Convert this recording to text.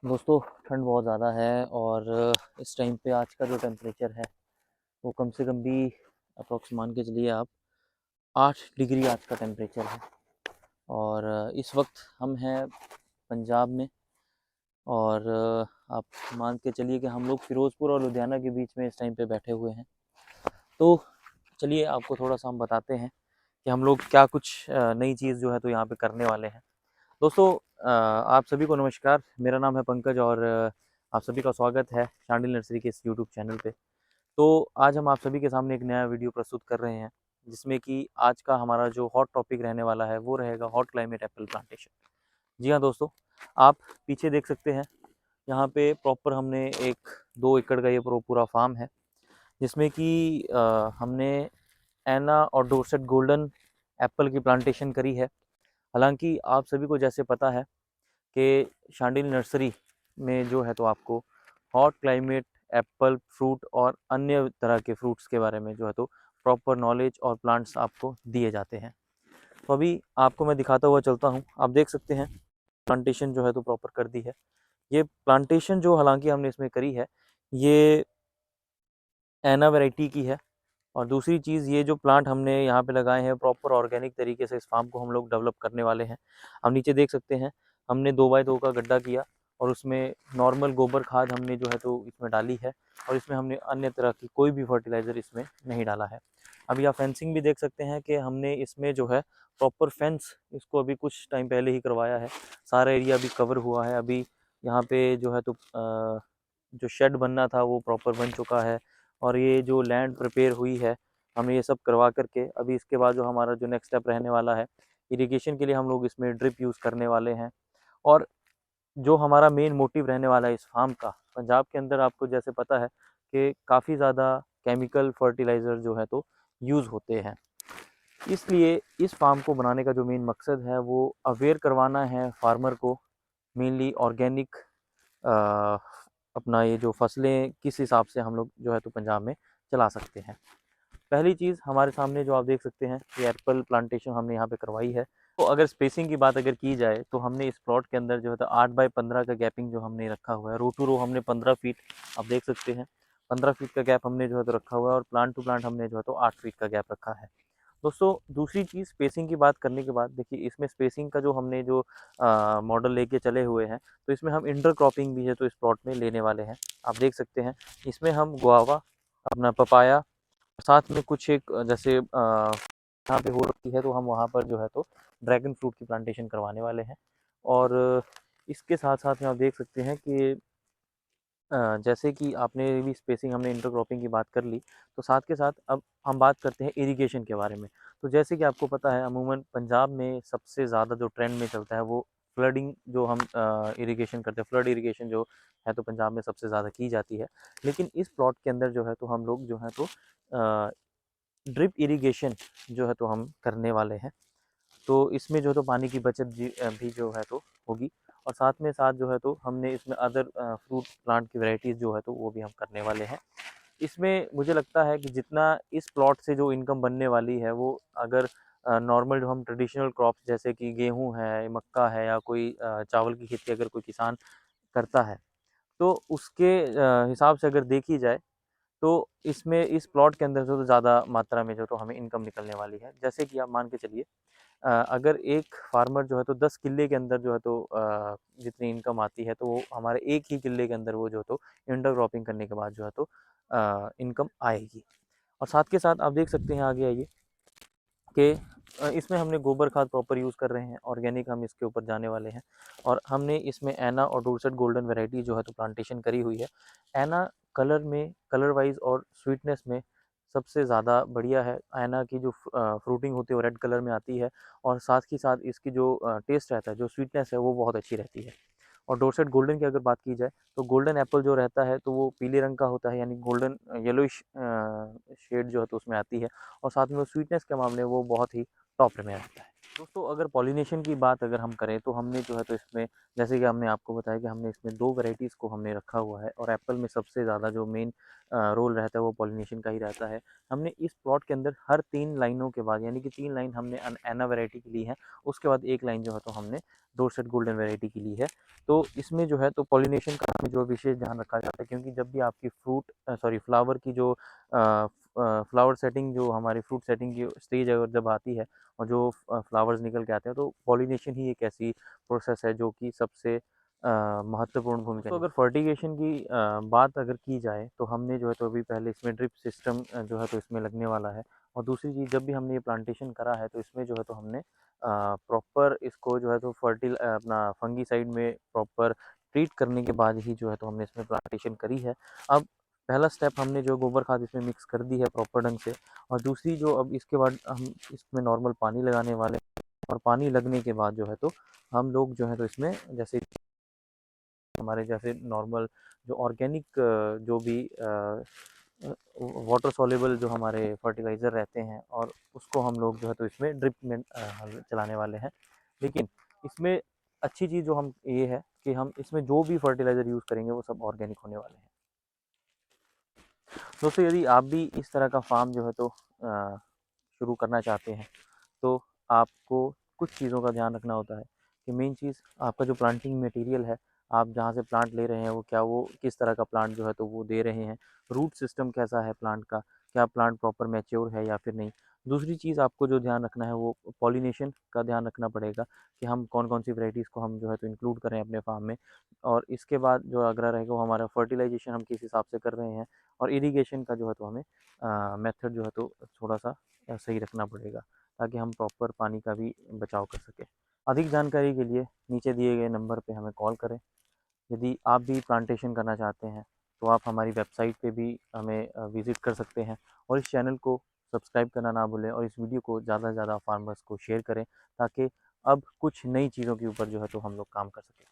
दोस्तों ठंड बहुत ज़्यादा है और इस टाइम पे आज का जो टेम्परेचर है वो कम से कम भी अप्रॉक्स मान के चलिए आप 8 डिग्री आज का टेम्परेचर है। और इस वक्त हम हैं पंजाब में। और आप मान के चलिए कि हम लोग फ़िरोज़पुर और लुधियाना के बीच में इस टाइम पे बैठे हुए हैं। तो चलिए आपको थोड़ा सा हम बताते हैं कि हम लोग क्या कुछ नई चीज़ जो है तो यहाँ पे करने वाले हैं। दोस्तों आप सभी को नमस्कार। मेरा नाम है पंकज और आप सभी का स्वागत है शांडिल नर्सरी के इस यूट्यूब चैनल पे। तो आज हम आप सभी के सामने एक नया वीडियो प्रस्तुत कर रहे हैं, जिसमें कि आज का हमारा जो हॉट टॉपिक रहने वाला है वो रहेगा हॉट क्लाइमेट एप्पल प्लांटेशन। जी हाँ दोस्तों, आप पीछे देख सकते हैं, यहाँ पे प्रॉपर हमने एक 2 एकड़ का ये पूरा फार्म है, जिसमें कि हमने एना और डोरसेट गोल्डन एप्पल की प्लांटेशन करी है। हालांकि आप सभी को जैसे पता है कि शांडिल नर्सरी में जो है तो आपको हॉट क्लाइमेट एप्पल फ्रूट और अन्य तरह के फ्रूट्स के बारे में जो है तो प्रॉपर नॉलेज और प्लांट्स आपको दिए जाते हैं। तो अभी आपको मैं दिखाता हुआ चलता हूँ। आप देख सकते हैं प्लांटेशन जो है तो प्रॉपर कर दी है। ये प्लांटेशन जो हालांकि हमने इसमें करी है, ये एना वैरायटी की है। और दूसरी चीज़, ये जो प्लांट हमने यहाँ पे लगाए हैं प्रॉपर ऑर्गेनिक तरीके से इस फार्म को हम लोग डेवलप करने वाले हैं। हम नीचे देख सकते हैं, हमने 2x2 का गड्ढा किया और उसमें नॉर्मल गोबर खाद हमने जो है तो इसमें डाली है। और इसमें हमने अन्य तरह की कोई भी फर्टिलाइज़र इसमें नहीं डाला है। अभी आप फेंसिंग भी देख सकते हैं कि हमने इसमें जो है प्रॉपर फेंस इसको अभी कुछ टाइम पहले ही करवाया है। सारा एरिया अभी कवर हुआ है। अभी यहाँ पे जो है तो जो शेड बनना था वो प्रॉपर बन चुका है। और ये जो लैंड प्रिपेयर हुई है, हमें ये सब करवा करके अभी इसके बाद जो हमारा जो नेक्स्ट स्टेप रहने वाला है, इरिगेशन के लिए हम लोग इसमें ड्रिप यूज़ करने वाले हैं। और जो हमारा मेन मोटिव रहने वाला है इस फार्म का, पंजाब के अंदर आपको जैसे पता है कि काफ़ी ज़्यादा केमिकल फर्टिलाइज़र जो है तो यूज़ होते हैं। इसलिए इस फार्म को बनाने का जो मेन मकसद है वो अवेयर करवाना है फार्मर को, मेनली ऑर्गेनिक अपना ये जो फसलें किस हिसाब से हम लोग जो है तो पंजाब में चला सकते हैं। पहली चीज़ हमारे सामने जो आप देख सकते हैं, ये एप्पल प्लांटेशन हमने यहाँ पे करवाई है। तो अगर स्पेसिंग की बात अगर की जाए तो हमने इस प्लॉट के अंदर जो है तो 8x15 का गैपिंग जो हमने रखा हुआ है। रो टू रो हमने 15 फीट, आप देख सकते हैं 15 फीट का गैप हमने जो है तो रखा हुआ है। और प्लांट टू प्लांट हमने जो है तो 8 फीट का गैप रखा है। दोस्तों दूसरी चीज़, स्पेसिंग की बात करने के बाद देखिए, इसमें स्पेसिंग का जो हमने जो मॉडल लेके चले हुए हैं, तो इसमें हम इंटर क्रॉपिंग भी है तो इस प्लॉट में लेने वाले हैं। आप देख सकते हैं इसमें हम गुआवा, अपना पपाया, साथ में कुछ एक जैसे यहाँ पे हो रखी है तो हम वहाँ पर जो है तो ड्रैगन फ्रूट की प्लांटेशन करवाने वाले हैं। और इसके साथ साथ में आप देख सकते हैं कि जैसे कि आपने भी स्पेसिंग, हमने इंटरक्रॉपिंग की बात कर ली, तो साथ के साथ अब हम बात करते हैं इरिगेशन के बारे में। तो जैसे कि आपको पता है, अमूमन पंजाब में सबसे ज़्यादा जो ट्रेंड में चलता है वो फ्लडिंग, जो हम इरिगेशन करते हैं, फ्लड इरिगेशन जो है तो पंजाब में सबसे ज़्यादा की जाती है। लेकिन इस प्लॉट के अंदर जो है तो हम लोग जो है तो ड्रिप इरिगेशन जो है तो हम करने वाले हैं। तो इसमें जो है तो पानी की बचत भी जो है तो होगी। और साथ में साथ जो है तो हमने इसमें अदर फ्रूट प्लांट की वैरायटीज़ जो है तो वो भी हम करने वाले हैं। इसमें मुझे लगता है कि जितना इस प्लॉट से जो इनकम बनने वाली है वो, अगर नॉर्मल जो हम ट्रेडिशनल क्रॉप्स जैसे कि गेहूँ है, मक्का है, या कोई चावल की खेती अगर कोई किसान करता है, तो उसके हिसाब से अगर देखी जाए तो इसमें इस प्लॉट के अंदर जो तो ज़्यादा मात्रा में जो तो हमें इनकम निकलने वाली है। जैसे कि आप मान के चलिए, अगर एक फार्मर जो है तो 10 किल्ले के अंदर जो है तो जितनी इनकम आती है, तो वो हमारे 1 ही किल्ले के अंदर वो जो तो इंटरक्रॉपिंग करने के बाद जो है तो इनकम आएगी। और साथ के साथ आप देख सकते हैं, आगे आइए, कि इसमें हमने गोबर खाद प्रॉपर यूज़ कर रहे हैं, ऑर्गेनिक हम इसके ऊपर जाने वाले हैं। और हमने इसमें एना और डोरसेट गोल्डन वैरायटी जो है तो प्लांटेशन करी हुई है। एना कलर में, कलर वाइज और स्वीटनेस में सबसे ज़्यादा बढ़िया है। एना की जो फ्रूटिंग होती है वो रेड कलर में आती है। और साथ ही साथ इसकी जो टेस्ट रहता है, जो स्वीटनेस है, वो बहुत अच्छी रहती है। और डोरसेट गोल्डन की अगर बात की जाए तो गोल्डन एप्पल जो रहता है तो वो पीले रंग का होता है, यानी गोल्डन येलोइश शेड जो है तो उसमें आती है। और साथ में वो स्वीटनेस के मामले में वो बहुत ही टॉप में रहता है। दोस्तों अगर पॉलिनेशन की बात अगर हम करें तो हमने जो है तो इसमें, जैसे कि हमने आपको बताया कि हमने इसमें 2 वैरायटीज़ को हमने रखा हुआ है। और एप्पल में सबसे ज़्यादा जो मेन रोल रहता है वो पॉलिनेशन का ही रहता है। हमने इस प्लॉट के अंदर हर 3 लाइनों के बाद, यानी कि 3 लाइन हमने एना वैरायटी की ली है, उसके बाद 1 लाइन जो है तो हमने डोरसेट गोल्डन वैरायटी की ली है। तो इसमें जो है तो पॉलिनेशन का हमें जो विशेष ध्यान रखा जाता है, क्योंकि जब भी आपकी फ्लावर की जो फ्लावर सेटिंग, जो हमारी फ्रूट सेटिंग की स्टेज अगर जब आती है और जो फ्लावर्स निकल के आते हैं, तो पॉलिनेशन ही एक ऐसी प्रोसेस है जो कि सबसे महत्वपूर्ण भूमिका। तो अगर फर्टिगेशन की बात अगर की जाए, तो हमने जो है तो अभी पहले इसमें ड्रिप सिस्टम जो है तो इसमें लगने वाला है। और दूसरी चीज़, जब भी हमने ये प्लांटेशन करा है तो इसमें जो है तो हमने प्रॉपर इसको जो है तो अपना फंगीसाइड में प्रॉपर ट्रीट करने के बाद ही जो है तो हमने इसमें प्लांटेशन करी है। अब पहला स्टेप हमने जो गोबर खाद इसमें मिक्स कर दी है प्रॉपर ढंग से, और दूसरी जो अब इसके बाद हम इसमें नॉर्मल पानी लगाने वाले हैं। और पानी लगने के बाद जो है तो हम लोग जो है तो इसमें जैसे हमारे जैसे नॉर्मल जो ऑर्गेनिक जो भी वाटर सॉल्युबल जो हमारे फर्टिलाइज़र रहते हैं, और उसको हम लोग जो है तो इसमें ड्रिप में चलाने वाले हैं। लेकिन इसमें अच्छी चीज़ जो हम ये है कि हम इसमें जो भी फर्टिलाइज़र यूज़ करेंगे वो सब ऑर्गेनिक होने वाले हैं। दोस्तों, यदि आप भी इस तरह का फार्म जो है तो शुरू करना चाहते हैं, तो आपको कुछ चीज़ों का ध्यान रखना होता है कि मेन चीज़ आपका जो प्लांटिंग मटेरियल है, आप जहाँ से प्लांट ले रहे हैं वो किस तरह का प्लांट जो है तो वो दे रहे हैं, रूट सिस्टम कैसा है प्लांट का, क्या प्लांट प्रॉपर मैच्योर है या फिर नहीं। दूसरी चीज़ आपको जो ध्यान रखना है वो पॉलिनेशन का ध्यान रखना पड़ेगा कि हम कौन कौन सी वैरायटीज़ को हम जो है तो इंक्लूड करें अपने फार्म में। और इसके बाद जो अगला रहेगा वो हमारा फर्टिलाइजेशन हम किस हिसाब से कर रहे हैं, और इरिगेशन का जो है तो हमें मेथड जो है तो थोड़ा सा सही रखना पड़ेगा, ताकि हम प्रॉपर पानी का भी बचाव कर सकें। अधिक जानकारी के लिए नीचे दिए गए नंबर पे हमें कॉल करें। यदि आप भी प्लांटेशन करना चाहते हैं, तो आप हमारी वेबसाइट पे भी हमें विज़िट कर सकते हैं। और इस चैनल को सब्सक्राइब करना ना भूलें, और इस वीडियो को ज़्यादा से ज़्यादा फार्मर्स को शेयर करें, ताकि अब कुछ नई चीज़ों के ऊपर जो है तो हम लोग काम कर सकें।